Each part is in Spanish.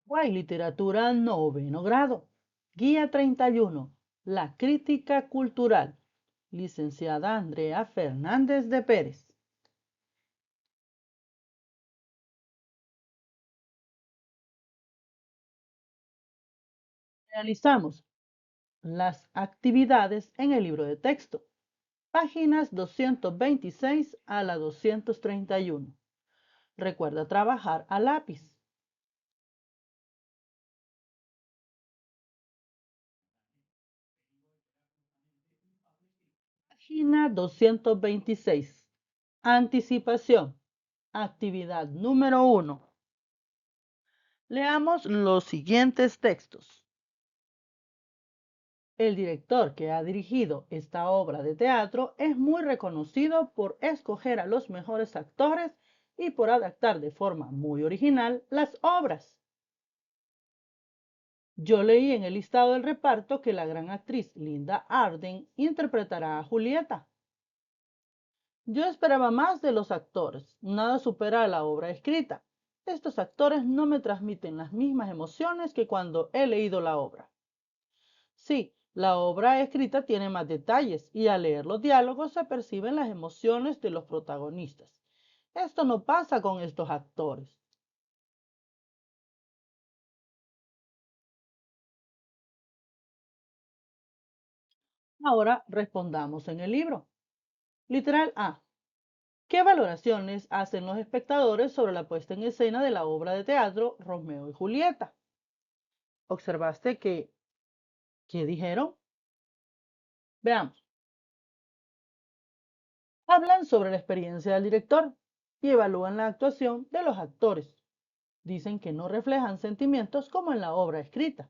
Guay Literatura noveno grado. Guía 31. La crítica cultural. Licenciada Andrea Fernández de Pérez. Realizamos las actividades en el libro de texto. Páginas 226 a la 231. Recuerda trabajar a lápiz. Página 226. Anticipación. Actividad número 1. Leamos los siguientes textos. El director que ha dirigido esta obra de teatro es muy reconocido por escoger a los mejores actores y por adaptar de forma muy original las obras. Yo leí en el listado del reparto que la gran actriz Linda Arden interpretará a Julieta. Yo esperaba más de los actores, nada supera a la obra escrita. Estos actores no me transmiten las mismas emociones que cuando he leído la obra. Sí, la obra escrita tiene más detalles y al leer los diálogos se perciben las emociones de los protagonistas. Esto no pasa con estos actores. Ahora respondamos en el libro. Literal A. ¿Qué valoraciones hacen los espectadores sobre la puesta en escena de la obra de teatro Romeo y Julieta? ¿Observaste qué dijeron? Veamos. Hablan sobre la experiencia del director y evalúan la actuación de los actores. Dicen que no reflejan sentimientos como en la obra escrita.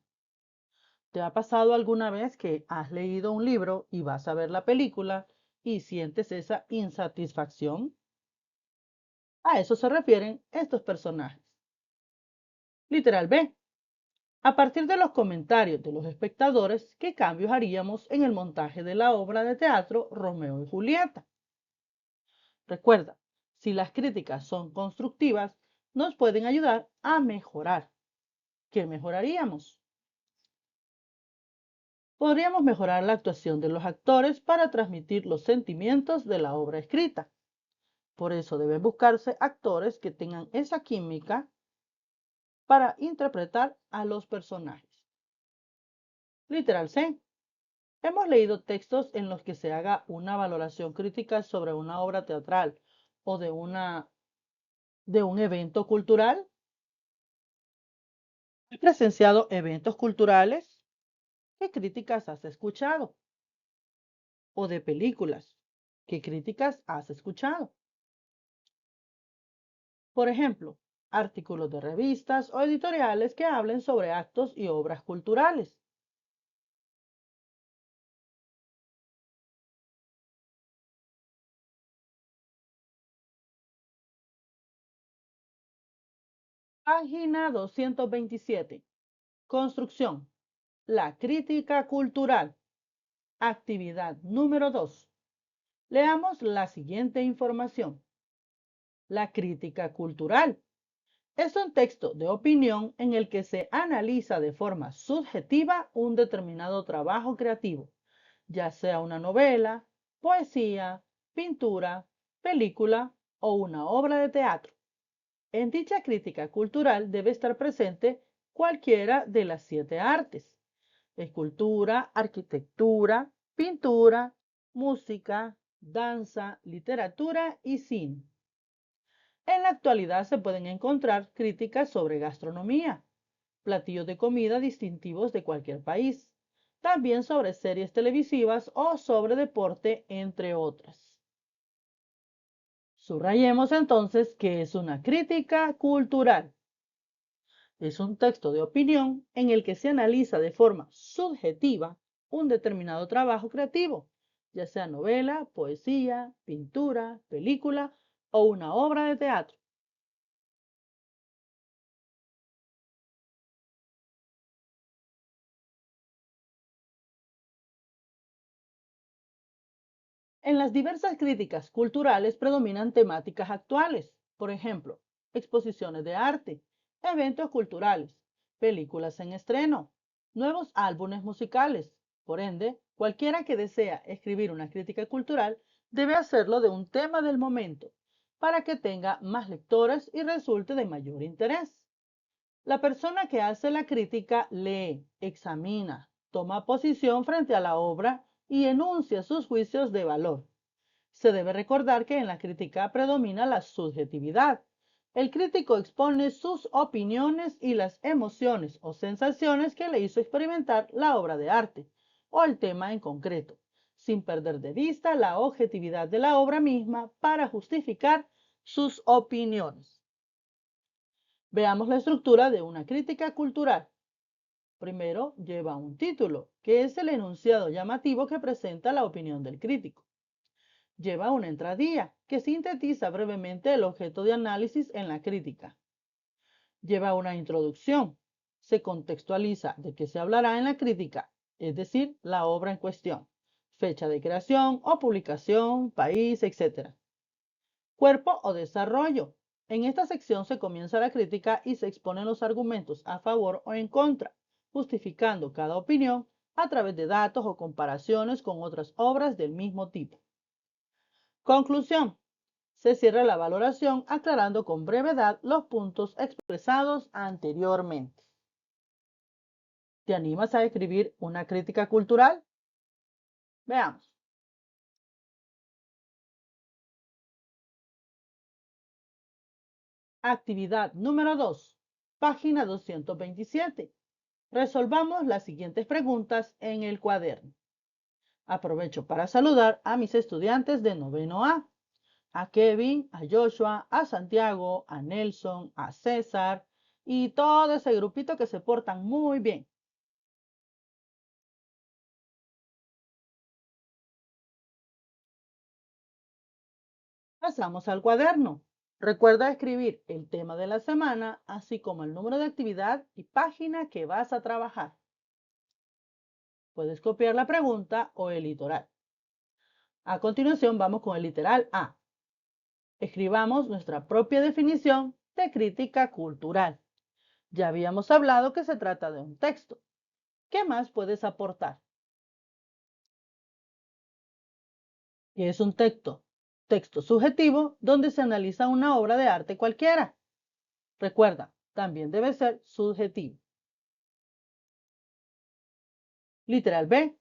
¿Te ha pasado alguna vez que has leído un libro y vas a ver la película y sientes esa insatisfacción? A eso se refieren estos personajes. Literal B. A partir de los comentarios de los espectadores, ¿qué cambios haríamos en el montaje de la obra de teatro Romeo y Julieta? Recuerda, si las críticas son constructivas, nos pueden ayudar a mejorar. ¿Qué mejoraríamos? Podríamos mejorar la actuación de los actores para transmitir los sentimientos de la obra escrita. Por eso deben buscarse actores que tengan esa química para interpretar a los personajes. Literal C. Hemos leído textos en los que se haga una valoración crítica sobre una obra teatral o de un evento cultural. ¿Has presenciado eventos culturales? ¿Qué críticas has escuchado? ¿O de películas? ¿Qué críticas has escuchado? Por ejemplo, artículos de revistas o editoriales que hablen sobre actos y obras culturales. Página 227. Construcción. La crítica cultural. Actividad número 2. Leamos la siguiente información. La crítica cultural es un texto de opinión en el que se analiza de forma subjetiva un determinado trabajo creativo, ya sea una novela, poesía, pintura, película o una obra de teatro. En dicha crítica cultural debe estar presente cualquiera de las 7 artes: escultura, arquitectura, pintura, música, danza, literatura y cine. En la actualidad se pueden encontrar críticas sobre gastronomía, platillos de comida distintivos de cualquier país, también sobre series televisivas o sobre deporte, entre otras. Subrayemos entonces que es una crítica cultural. Es un texto de opinión en el que se analiza de forma subjetiva un determinado trabajo creativo, ya sea novela, poesía, pintura, película o una obra de teatro. En las diversas críticas culturales predominan temáticas actuales, por ejemplo, exposiciones de arte, eventos culturales, películas en estreno, nuevos álbumes musicales. Por ende, cualquiera que desea escribir una crítica cultural debe hacerlo de un tema del momento para que tenga más lectores y resulte de mayor interés. La persona que hace la crítica lee, examina, toma posición frente a la obra y enuncia sus juicios de valor. Se debe recordar que en la crítica predomina la subjetividad. El crítico expone sus opiniones y las emociones o sensaciones que le hizo experimentar la obra de arte o el tema en concreto, sin perder de vista la objetividad de la obra misma para justificar sus opiniones. Veamos la estructura de una crítica cultural. Primero lleva un título, que es el enunciado llamativo que presenta la opinión del crítico. Lleva una entradilla, que sintetiza brevemente el objeto de análisis en la crítica. Lleva una introducción. Se contextualiza de qué se hablará en la crítica, es decir, la obra en cuestión, fecha de creación o publicación, país, etc. Cuerpo o desarrollo. En esta sección se comienza la crítica y se exponen los argumentos a favor o en contra, justificando cada opinión a través de datos o comparaciones con otras obras del mismo tipo. Conclusión. Se cierra la valoración aclarando con brevedad los puntos expresados anteriormente. ¿Te animas a escribir una crítica cultural? Veamos. Actividad número 2, página 227. Resolvamos las siguientes preguntas en el cuaderno. Aprovecho para saludar a mis estudiantes de noveno a Kevin, a Joshua, a Santiago, a Nelson, a César y todo ese grupito que se portan muy bien. Pasamos al cuaderno. Recuerda escribir el tema de la semana, así como el número de actividad y página que vas a trabajar. Puedes copiar la pregunta o el litoral. A continuación vamos con el literal A. Escribamos nuestra propia definición de crítica cultural. Ya habíamos hablado que se trata de un texto. ¿Qué más puedes aportar? ¿Qué es un texto? Texto subjetivo donde se analiza una obra de arte cualquiera. Recuerda, también debe ser subjetivo. Literal B.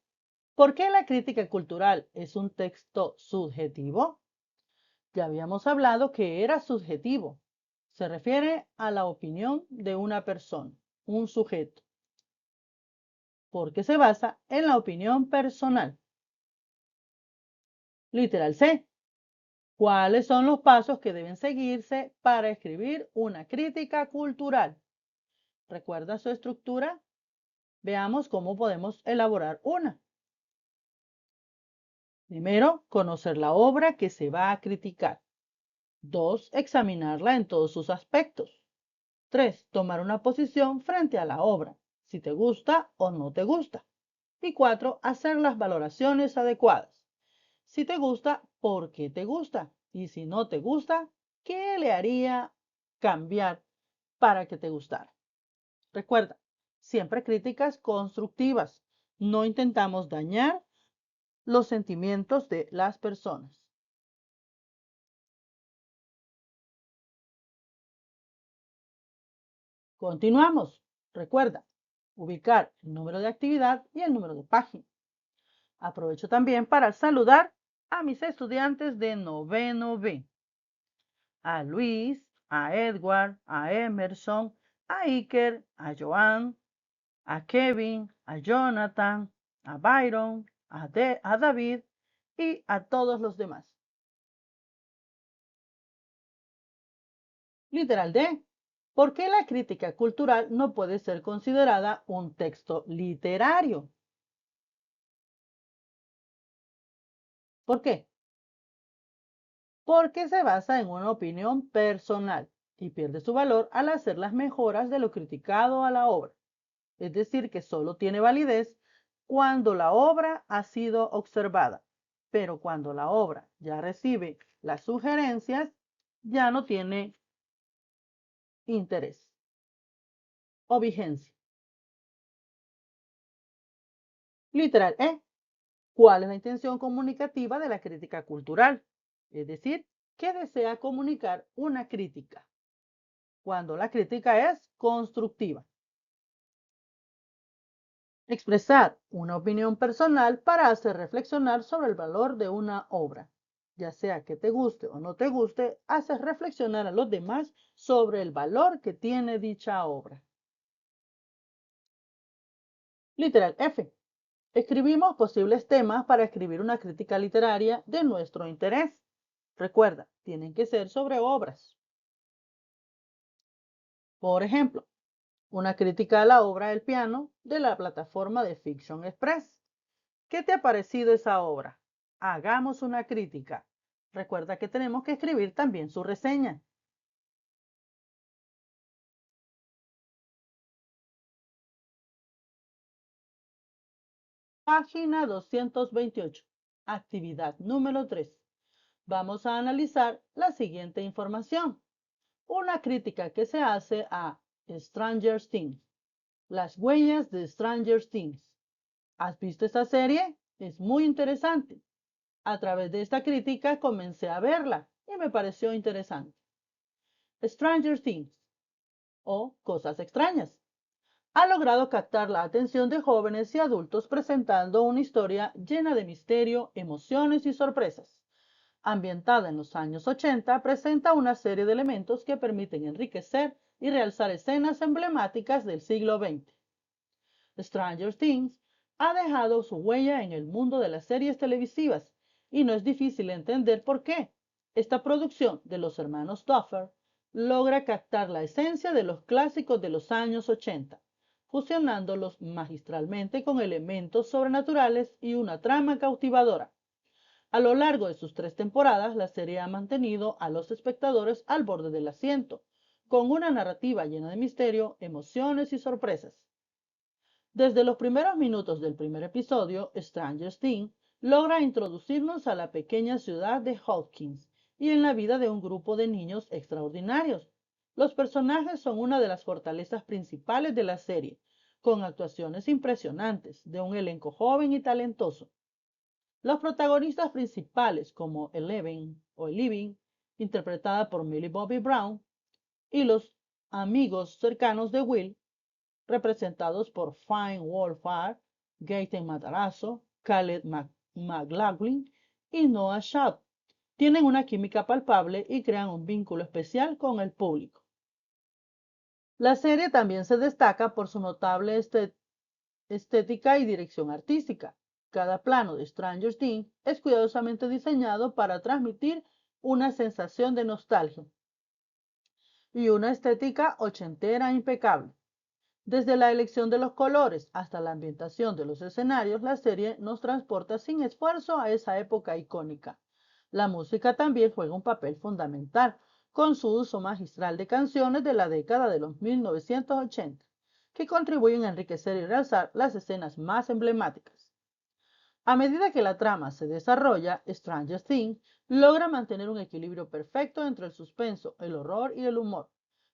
¿Por qué la crítica cultural es un texto subjetivo? Ya habíamos hablado que era subjetivo. Se refiere a la opinión de una persona, un sujeto, porque se basa en la opinión personal. Literal C. ¿Cuáles son los pasos que deben seguirse para escribir una crítica cultural? ¿Recuerda su estructura? Veamos cómo podemos elaborar una. Primero, conocer la obra que se va a criticar. 2. Examinarla en todos sus aspectos. 3. Tomar una posición frente a la obra, si te gusta o no te gusta. Y 4. Hacer las valoraciones adecuadas. Si te gusta, ¿por qué te gusta? Y si no te gusta, ¿qué le haría cambiar para que te gustara? Recuerda, siempre críticas constructivas. No intentamos dañar los sentimientos de las personas. Continuamos. Recuerda, ubicar el número de actividad y el número de página. Aprovecho también para saludar a mis estudiantes de noveno B. A Luis, a Edward, a Emerson, a Iker, a Joan, a Kevin, a Jonathan, a Byron, a David y a todos los demás. Literal D. ¿Por qué la crítica cultural no puede ser considerada un texto literario? ¿Por qué? Porque se basa en una opinión personal y pierde su valor al hacer las mejoras de lo criticado a la obra. Es decir, que solo tiene validez cuando la obra ha sido observada, pero cuando la obra ya recibe las sugerencias, ya no tiene interés. o vigencia. Literal E. ¿Cuál es la intención comunicativa de la crítica cultural? Es decir, ¿qué desea comunicar una crítica? Cuando la crítica es constructiva. Expresar una opinión personal para hacer reflexionar sobre el valor de una obra. Ya sea que te guste o no te guste, haces reflexionar a los demás sobre el valor que tiene dicha obra. Literal F. Escribimos posibles temas para escribir una crítica literaria de nuestro interés. Recuerda, tienen que ser sobre obras. Por ejemplo, una crítica a la obra El piano de la plataforma de Fiction Express. ¿Qué te ha parecido esa obra? Hagamos una crítica. Recuerda que tenemos que escribir también su reseña. Página 228. Actividad número 3. Vamos a analizar la siguiente información. Una crítica que se hace a Stranger Things. Las huellas de Stranger Things. ¿Has visto esta serie? Es muy interesante. A través de esta crítica comencé a verla y me pareció interesante. Stranger Things o Cosas extrañas. Ha logrado captar la atención de jóvenes y adultos presentando una historia llena de misterio, emociones y sorpresas. Ambientada en los años 80, presenta una serie de elementos que permiten enriquecer y realzar escenas emblemáticas del siglo XX. Stranger Things ha dejado su huella en el mundo de las series televisivas y no es difícil entender por qué. Esta producción de los hermanos Duffer logra captar la esencia de los clásicos de los años 80, fusionándolos magistralmente con elementos sobrenaturales y una trama cautivadora. A lo largo de sus 3 temporadas, la serie ha mantenido a los espectadores al borde del asiento, con una narrativa llena de misterio, emociones y sorpresas. Desde los primeros minutos del primer episodio, Stranger Things logra introducirnos a la pequeña ciudad de Hawkins y en la vida de un grupo de niños extraordinarios. Los personajes son una de las fortalezas principales de la serie, con actuaciones impresionantes de un elenco joven y talentoso. Los protagonistas principales como Eleven, interpretada por Millie Bobby Brown, y los amigos cercanos de Will, representados por Finn Wolfhard, Gaten Matarazzo, Caleb McLaughlin y Noah Schnapp, tienen una química palpable y crean un vínculo especial con el público. La serie también se destaca por su notable estética y dirección artística. Cada plano de Stranger Things es cuidadosamente diseñado para transmitir una sensación de nostalgia y una estética ochentera impecable. Desde la elección de los colores hasta la ambientación de los escenarios, la serie nos transporta sin esfuerzo a esa época icónica. La música también juega un papel fundamental, con su uso magistral de canciones de la década de los 1980, que contribuyen a enriquecer y realzar las escenas más emblemáticas. A medida que la trama se desarrolla, Stranger Things logra mantener un equilibrio perfecto entre el suspenso, el horror y el humor,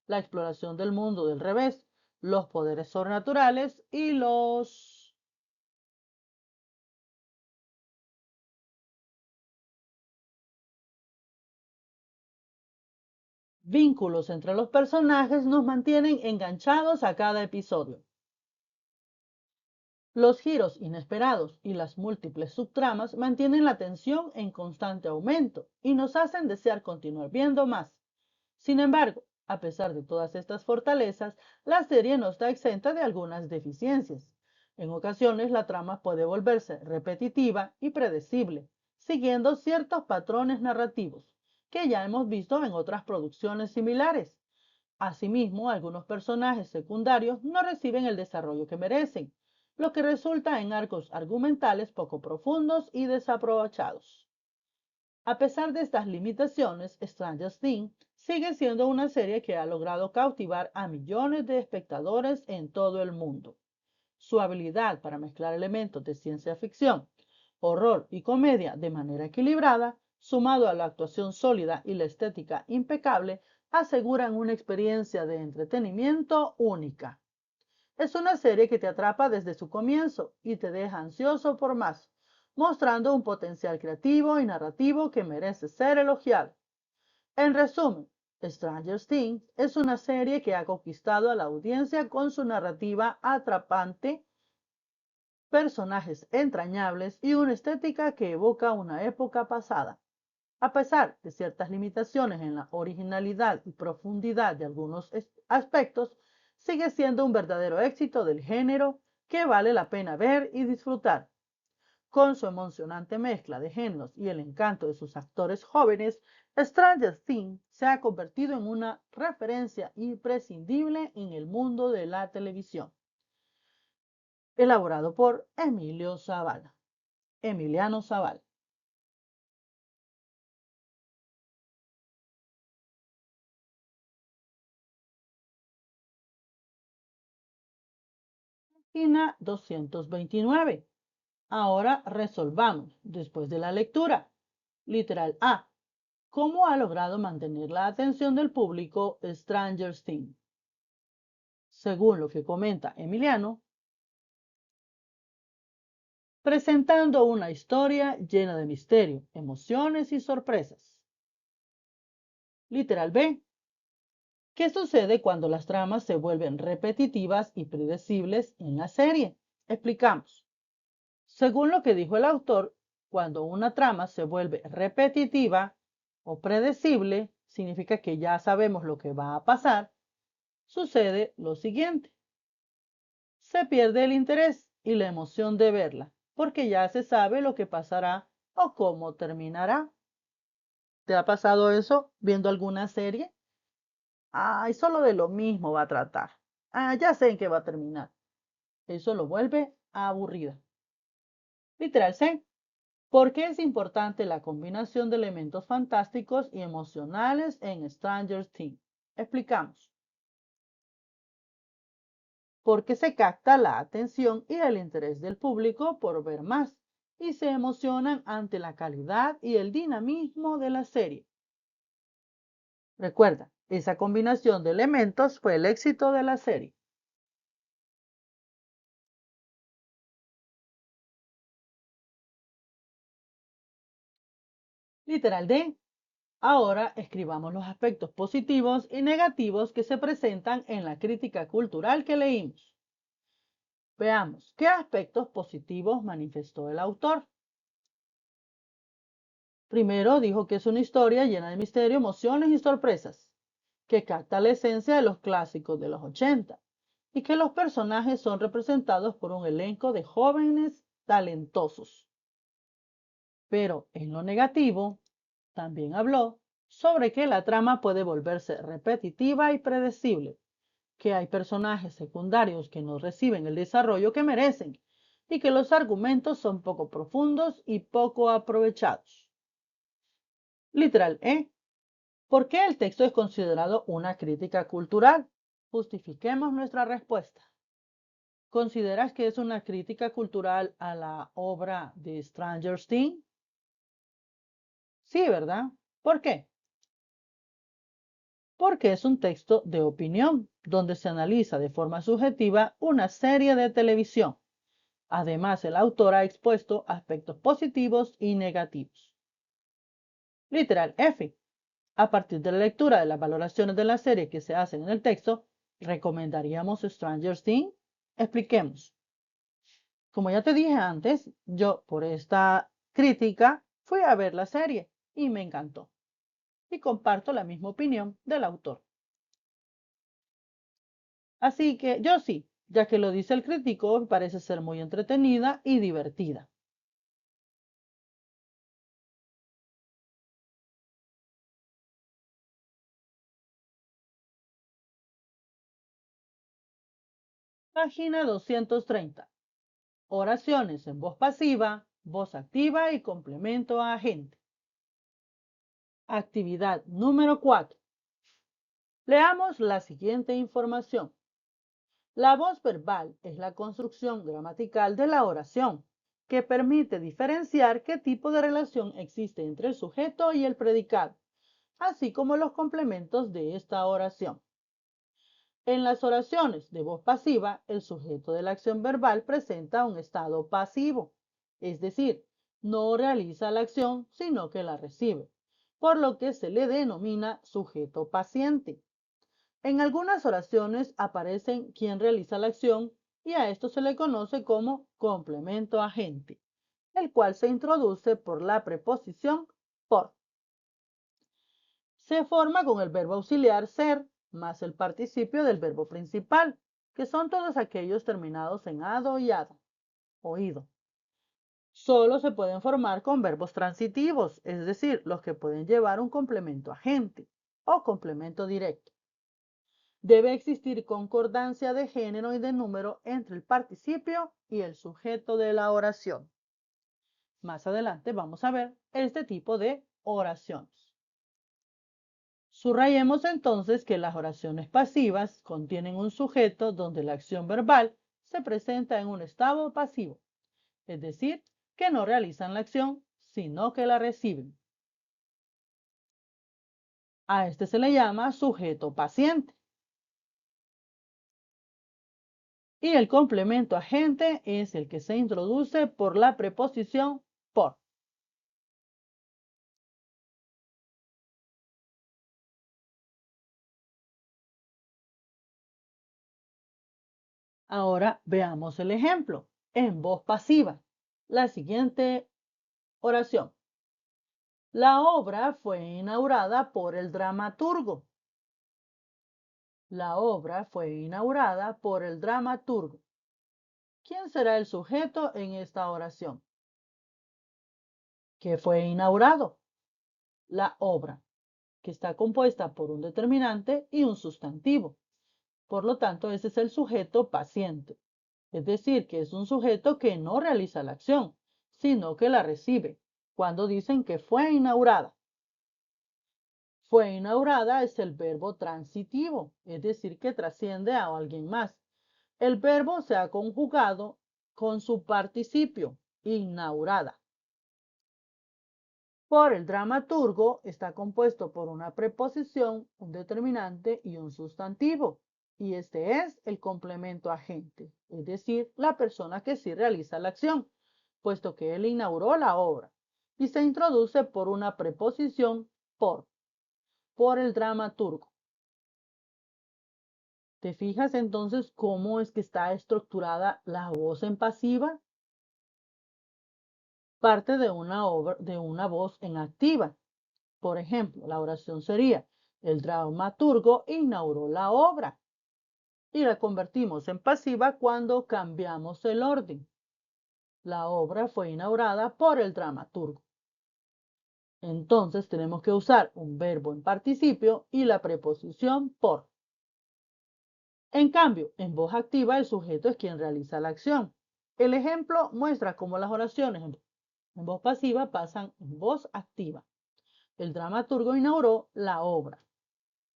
la exploración del mundo del revés, los poderes sobrenaturales y los vínculos entre los personajes nos mantienen enganchados a cada episodio. Los giros inesperados y las múltiples subtramas mantienen la tensión en constante aumento y nos hacen desear continuar viendo más. Sin embargo, a pesar de todas estas fortalezas, la serie no está exenta de algunas deficiencias. En ocasiones la trama puede volverse repetitiva y predecible, siguiendo ciertos patrones narrativos que ya hemos visto en otras producciones similares. Asimismo, algunos personajes secundarios no reciben el desarrollo que merecen, lo que resulta en arcos argumentales poco profundos y desaprovechados. A pesar de estas limitaciones, Stranger Things sigue siendo una serie que ha logrado cautivar a millones de espectadores en todo el mundo. Su habilidad para mezclar elementos de ciencia ficción, horror y comedia de manera equilibrada, sumado a la actuación sólida y la estética impecable, aseguran una experiencia de entretenimiento única. Es una serie que te atrapa desde su comienzo y te deja ansioso por más, mostrando un potencial creativo y narrativo que merece ser elogiado. En resumen, Stranger Things es una serie que ha conquistado a la audiencia con su narrativa atrapante, personajes entrañables y una estética que evoca una época pasada. A pesar de ciertas limitaciones en la originalidad y profundidad de algunos aspectos, sigue siendo un verdadero éxito del género que vale la pena ver y disfrutar. Con su emocionante mezcla de géneros y el encanto de sus actores jóvenes, Stranger Things se ha convertido en una referencia imprescindible en el mundo de la televisión. Elaborado por Emiliano Zavala. Página 229. Ahora resolvamos, después de la lectura. Literal A. ¿Cómo ha logrado mantener la atención del público Stranger Things? Según lo que comenta Emiliano, presentando una historia llena de misterio, emociones y sorpresas. Literal B. ¿Qué sucede cuando las tramas se vuelven repetitivas y predecibles en la serie? Explicamos. Según lo que dijo el autor, cuando una trama se vuelve repetitiva o predecible, significa que ya sabemos lo que va a pasar, sucede lo siguiente. Se pierde el interés y la emoción de verla, porque ya se sabe lo que pasará o cómo terminará. ¿Te ha pasado eso viendo alguna serie? Ay, solo de lo mismo va a tratar. Ah, ya sé en qué va a terminar. Eso lo vuelve aburrida. Literal C. ¿Por qué es importante la combinación de elementos fantásticos y emocionales en Stranger Things? Explicamos. Porque se capta la atención y el interés del público por ver más y se emocionan ante la calidad y el dinamismo de la serie. Recuerda, esa combinación de elementos fue el éxito de la serie. Literal D. Ahora escribamos los aspectos positivos y negativos que se presentan en la crítica cultural que leímos. Veamos qué aspectos positivos manifestó el autor. Primero dijo que es una historia llena de misterio, emociones y sorpresas, que capta la esencia de los clásicos de los 80 y que los personajes son representados por un elenco de jóvenes talentosos. Pero en lo negativo, también habló sobre que la trama puede volverse repetitiva y predecible, que hay personajes secundarios que no reciben el desarrollo que merecen y que los argumentos son poco profundos y poco aprovechados. Literal E. ¿Por qué el texto es considerado una crítica cultural? Justifiquemos nuestra respuesta. ¿Consideras que es una crítica cultural a la obra de Stranger Things? Sí, ¿verdad? ¿Por qué? Porque es un texto de opinión, donde se analiza de forma subjetiva una serie de televisión. Además, el autor ha expuesto aspectos positivos y negativos. Literal F. A partir de la lectura de las valoraciones de la serie que se hacen en el texto, ¿recomendaríamos Stranger Things? Expliquemos. Como ya te dije antes, yo por esta crítica fui a ver la serie y me encantó. Y comparto la misma opinión del autor. Así que yo sí, ya que lo dice el crítico, parece ser muy entretenida y divertida. Página 230. Oraciones en voz pasiva, voz activa y complemento agente. Actividad número 4. Leamos la siguiente información. La voz verbal es la construcción gramatical de la oración, que permite diferenciar qué tipo de relación existe entre el sujeto y el predicado, así como los complementos de esta oración. En las oraciones de voz pasiva, el sujeto de la acción verbal presenta un estado pasivo, es decir, no realiza la acción, sino que la recibe, por lo que se le denomina sujeto paciente. En algunas oraciones aparecen quien realiza la acción y a esto se le conoce como complemento agente, el cual se introduce por la preposición por. Se forma con el verbo auxiliar ser más el participio del verbo principal, que son todos aquellos terminados en ado y ada, oído. Solo se pueden formar con verbos transitivos, es decir, los que pueden llevar un complemento agente o complemento directo. Debe existir concordancia de género y de número entre el participio y el sujeto de la oración. Más adelante vamos a ver este tipo de oraciones. Subrayemos entonces que las oraciones pasivas contienen un sujeto donde la acción verbal se presenta en un estado pasivo, es decir, que no realizan la acción, sino que la reciben. A este se le llama sujeto paciente. Y el complemento agente es el que se introduce por la preposición por. Ahora veamos el ejemplo en voz pasiva. La siguiente oración. La obra fue inaugurada por el dramaturgo. La obra fue inaugurada por el dramaturgo. ¿Quién será el sujeto en esta oración? ¿Qué fue inaugurado? La obra, que está compuesta por un determinante y un sustantivo. Por lo tanto, ese es el sujeto paciente. Es decir, que es un sujeto que no realiza la acción, sino que la recibe, cuando dicen que fue inaugurada. Fue inaugurada es el verbo transitivo, es decir, que trasciende a alguien más. El verbo se ha conjugado con su participio, inaugurada. Por el dramaturgo está compuesto por una preposición, un determinante y un sustantivo. Y este es el complemento agente, es decir, la persona que sí realiza la acción, puesto que él inauguró la obra. Y se introduce por una preposición por el dramaturgo. ¿Te fijas entonces cómo es que está estructurada la voz en pasiva? Parte de una voz en activa. Por ejemplo, la oración sería, el dramaturgo inauguró la obra. Y la convertimos en pasiva cuando cambiamos el orden. La obra fue inaugurada por el dramaturgo. Entonces tenemos que usar un verbo en participio y la preposición por. En cambio, en voz activa el sujeto es quien realiza la acción. El ejemplo muestra cómo las oraciones en voz pasiva pasan en voz activa. El dramaturgo inauguró la obra,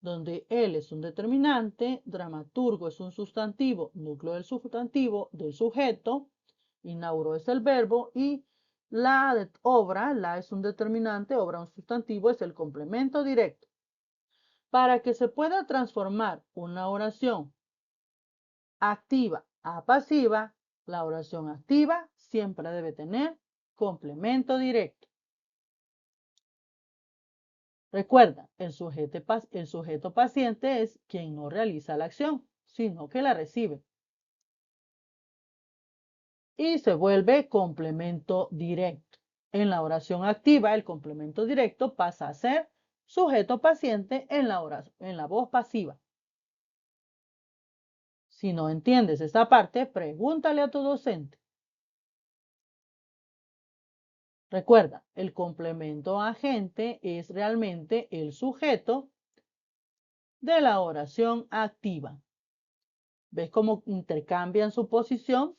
donde él es un determinante, dramaturgo es un sustantivo, núcleo del sustantivo del sujeto, inauguró es el verbo y la de obra, la es un determinante, obra un sustantivo, es el complemento directo. Para que se pueda transformar una oración activa a pasiva, la oración activa siempre debe tener complemento directo. Recuerda, el sujeto paciente es quien no realiza la acción, sino que la recibe. Y se vuelve complemento directo. En la oración activa, el complemento directo pasa a ser sujeto paciente en la voz pasiva. Si no entiendes esta parte, pregúntale a tu docente. Recuerda, el complemento agente es realmente el sujeto de la oración activa. ¿Ves cómo intercambian su posición?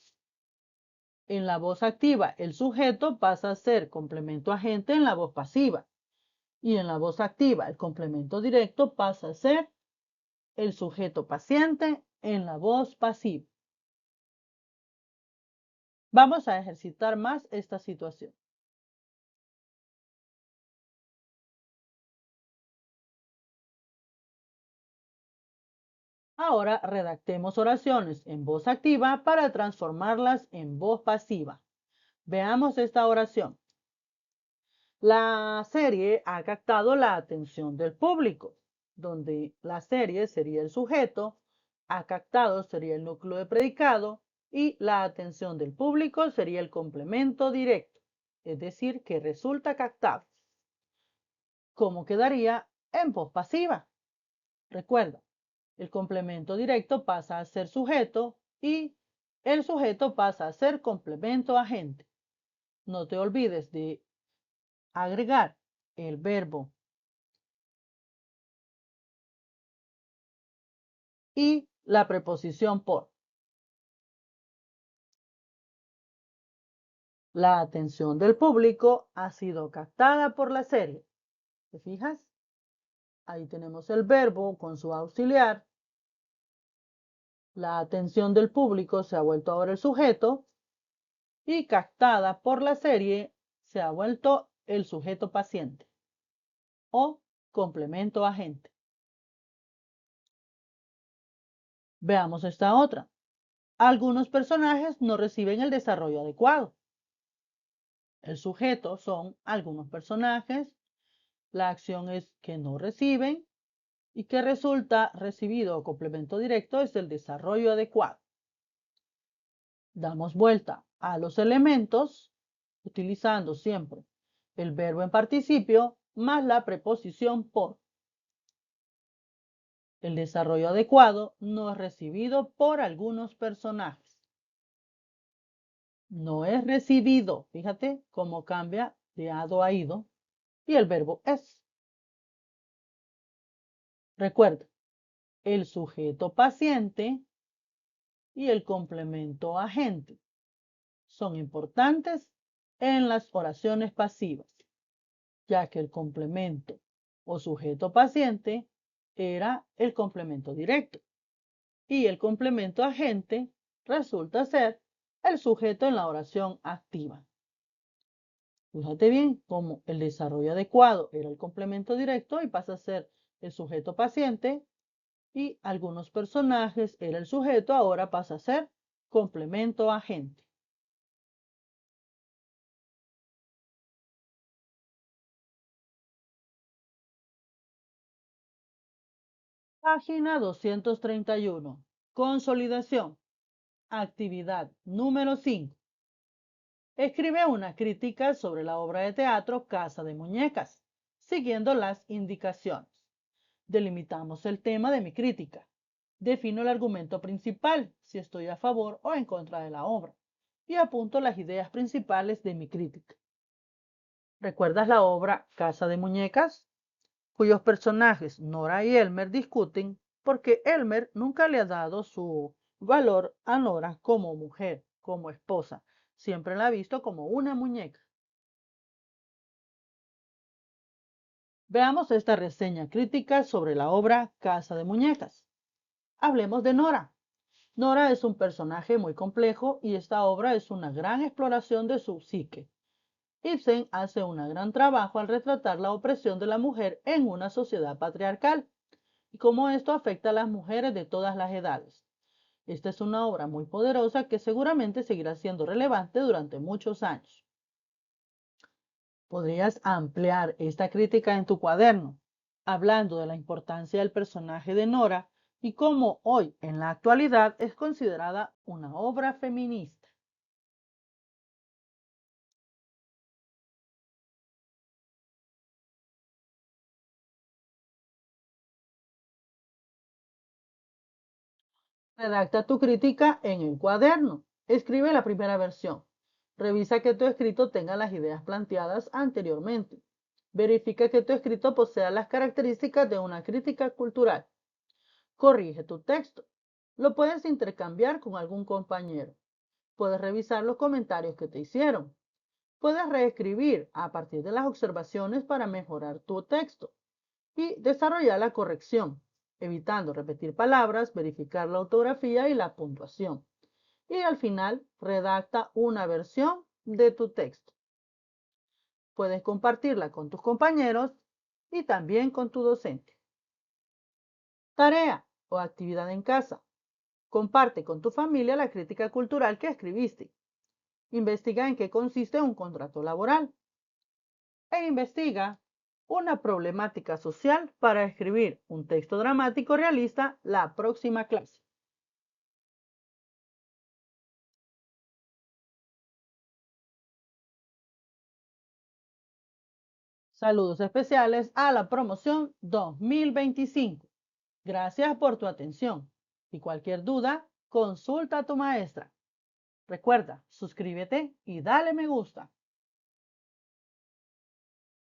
En la voz activa, el sujeto pasa a ser complemento agente en la voz pasiva. Y en la voz activa, el complemento directo pasa a ser el sujeto paciente en la voz pasiva. Vamos a ejercitar más esta situación. Ahora redactemos oraciones en voz activa para transformarlas en voz pasiva. Veamos esta oración. La serie ha captado la atención del público, donde la serie sería el sujeto, ha captado sería el núcleo de predicado y la atención del público sería el complemento directo, es decir, que resulta captado. ¿Cómo quedaría en voz pasiva? Recuerda, el complemento directo pasa a ser sujeto y el sujeto pasa a ser complemento agente. No te olvides de agregar el verbo y la preposición por. La atención del público ha sido captada por la serie. ¿Te fijas? Ahí tenemos el verbo con su auxiliar. La atención del público se ha vuelto ahora el sujeto y captada por la serie se ha vuelto el sujeto paciente o complemento agente. Veamos esta otra. Algunos personajes no reciben el desarrollo adecuado. El sujeto son algunos personajes, la acción es que no reciben y que resulta recibido o complemento directo es el desarrollo adecuado. Damos vuelta a los elementos utilizando siempre el verbo en participio más la preposición por. El desarrollo adecuado no es recibido por algunos personajes. No es recibido. Fíjate cómo cambia de hado a ido. Y el verbo es. Recuerda, el sujeto paciente y el complemento agente son importantes en las oraciones pasivas, ya que el complemento o sujeto paciente era el complemento directo y el complemento agente resulta ser el sujeto en la oración activa. Fíjate bien cómo el desarrollo adecuado era el complemento directo y pasa a ser el sujeto paciente y algunos personajes era el sujeto, ahora pasa a ser complemento agente. Página 231. Consolidación. Actividad número 5. Escribe una crítica sobre la obra de teatro Casa de Muñecas, siguiendo las indicaciones. Delimitamos el tema de mi crítica. Defino el argumento principal, si estoy a favor o en contra de la obra, y apunto las ideas principales de mi crítica. ¿Recuerdas la obra Casa de Muñecas? Cuyos personajes Nora y Elmer discuten porque Elmer nunca le ha dado su valor a Nora como mujer, como esposa. Siempre la ha visto como una muñeca. Veamos esta reseña crítica sobre la obra Casa de Muñecas. Hablemos de Nora. Nora es un personaje muy complejo y esta obra es una gran exploración de su psique. Ibsen hace un gran trabajo al retratar la opresión de la mujer en una sociedad patriarcal y cómo esto afecta a las mujeres de todas las edades. Esta es una obra muy poderosa que seguramente seguirá siendo relevante durante muchos años. Podrías ampliar esta crítica en tu cuaderno, hablando de la importancia del personaje de Nora y cómo hoy, en la actualidad, es considerada una obra feminista. Redacta tu crítica en el cuaderno. Escribe la primera versión. Revisa que tu escrito tenga las ideas planteadas anteriormente. Verifica que tu escrito posea las características de una crítica cultural. Corrige tu texto. Lo puedes intercambiar con algún compañero. Puedes revisar los comentarios que te hicieron. Puedes reescribir a partir de las observaciones para mejorar tu texto y desarrollar la corrección, evitando repetir palabras, verificar la ortografía y la puntuación. Y al final, redacta una versión de tu texto. Puedes compartirla con tus compañeros y también con tu docente. Tarea. o actividad en casa. Comparte con tu familia la crítica cultural que escribiste. Investiga en qué consiste un contrato laboral. E investiga una problemática social para escribir un texto dramático realista la próxima clase. Saludos especiales a la promoción 2025. Gracias por tu atención. Y cualquier duda, consulta a tu maestra. Recuerda, suscríbete y dale me gusta.